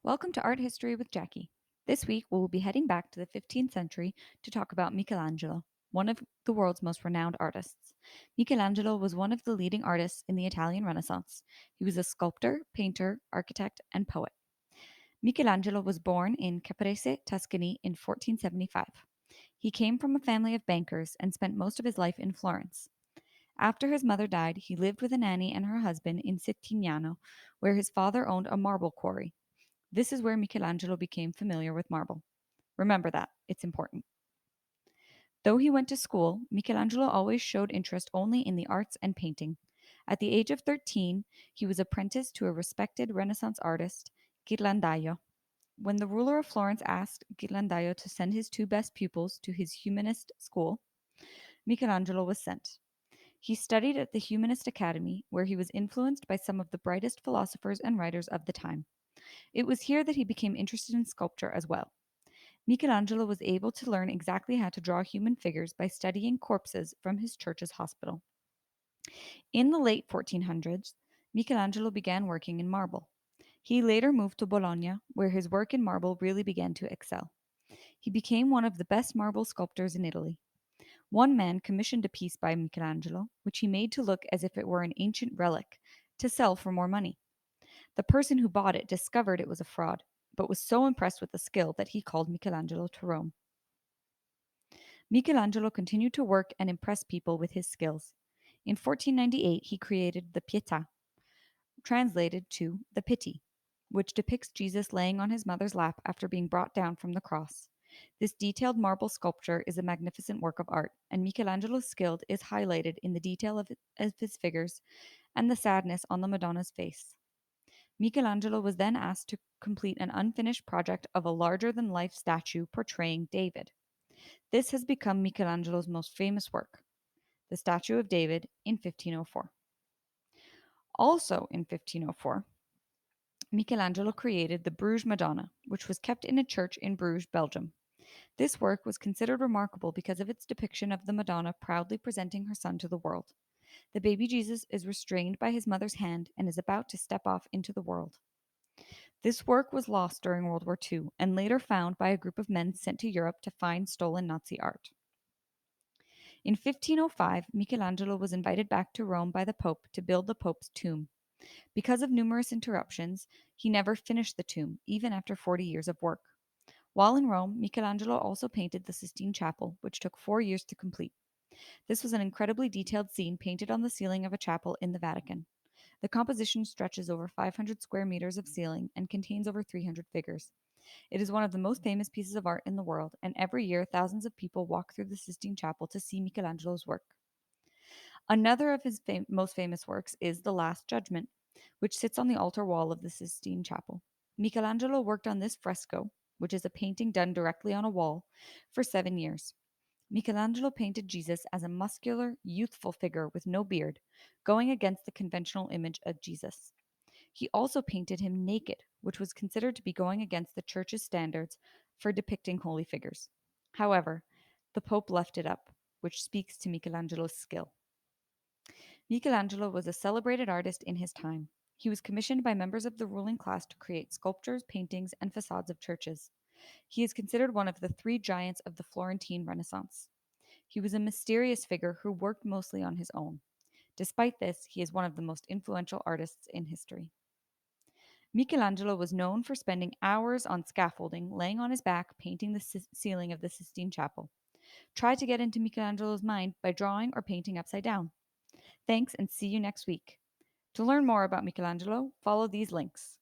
Welcome to Art History with Jackie. This week, we will be heading back to the 15th century to talk about Michelangelo, one of the world's most renowned artists. Michelangelo was one of the leading artists in the Italian Renaissance. He was a sculptor, painter, architect, and poet. Michelangelo was born in Caprese, Tuscany in 1475. He came from a family of bankers and spent most of his life in Florence. After his mother died, he lived with a nanny and her husband in Settignano, where his father owned a marble quarry. This is where Michelangelo became familiar with marble. Remember that, it's important. Though he went to school, Michelangelo always showed interest only in the arts and painting. At the age of 13, he was apprenticed to a respected Renaissance artist, Ghirlandaio. When the ruler of Florence asked Ghirlandaio to send his two best pupils to his humanist school, Michelangelo was sent. He studied at the Humanist Academy, where he was influenced by some of the brightest philosophers and writers of the time. It was here that he became interested in sculpture as well. Michelangelo was able to learn exactly how to draw human figures by studying corpses from his church's hospital. In the late 1400s, Michelangelo began working in marble. He later moved to Bologna, where his work in marble really began to excel. He became one of the best marble sculptors in Italy. One man commissioned a piece by Michelangelo, which he made to look as if it were an ancient relic, to sell for more money. The person who bought it discovered it was a fraud, but was so impressed with the skill that he called Michelangelo to Rome. Michelangelo continued to work and impress people with his skills. In 1498, he created the Pietà, translated to the Pity, which depicts Jesus laying on his mother's lap after being brought down from the cross. This detailed marble sculpture is a magnificent work of art, and Michelangelo's skill is highlighted in the detail of his figures and the sadness on the Madonna's face. Michelangelo was then asked to complete an unfinished project of a larger than life statue portraying David. This has become Michelangelo's most famous work, the statue of David in 1504. Also in 1504, Michelangelo created the Bruges Madonna, which was kept in a church in Bruges, Belgium. This work was considered remarkable because of its depiction of the Madonna proudly presenting her son to the world. The baby Jesus is restrained by his mother's hand and is about to step off into the world. This work was lost during World War II and later found by a group of men sent to Europe to find stolen Nazi art. In 1505, Michelangelo was invited back to Rome by the Pope to build the Pope's tomb. Because of numerous interruptions, he never finished the tomb, even after 40 years of work. While in Rome, Michelangelo also painted the Sistine Chapel, which took 4 years to complete. This was an incredibly detailed scene painted on the ceiling of a chapel in the Vatican. The composition stretches over 500 square meters of ceiling and contains over 300 figures. It is one of the most famous pieces of art in the world, and every year thousands of people walk through the Sistine Chapel to see Michelangelo's work. Another of his most famous works is The Last Judgment, which sits on the altar wall of the Sistine Chapel. Michelangelo worked on this fresco, which is a painting done directly on a wall, for 7 years. Michelangelo painted Jesus as a muscular, youthful figure with no beard, going against the conventional image of Jesus. He also painted him naked, which was considered to be going against the church's standards for depicting holy figures. However, the Pope left it up, which speaks to Michelangelo's skill. Michelangelo was a celebrated artist in his time. He was commissioned by members of the ruling class to create sculptures, paintings, and facades of churches. He is considered one of the three giants of the Florentine Renaissance. He was a mysterious figure who worked mostly on his own. Despite this, he is one of the most influential artists in history. Michelangelo was known for spending hours on scaffolding, laying on his back, painting the ceiling of the Sistine Chapel. Try to get into Michelangelo's mind by drawing or painting upside down. Thanks and see you next week. To learn more about Michelangelo, follow these links.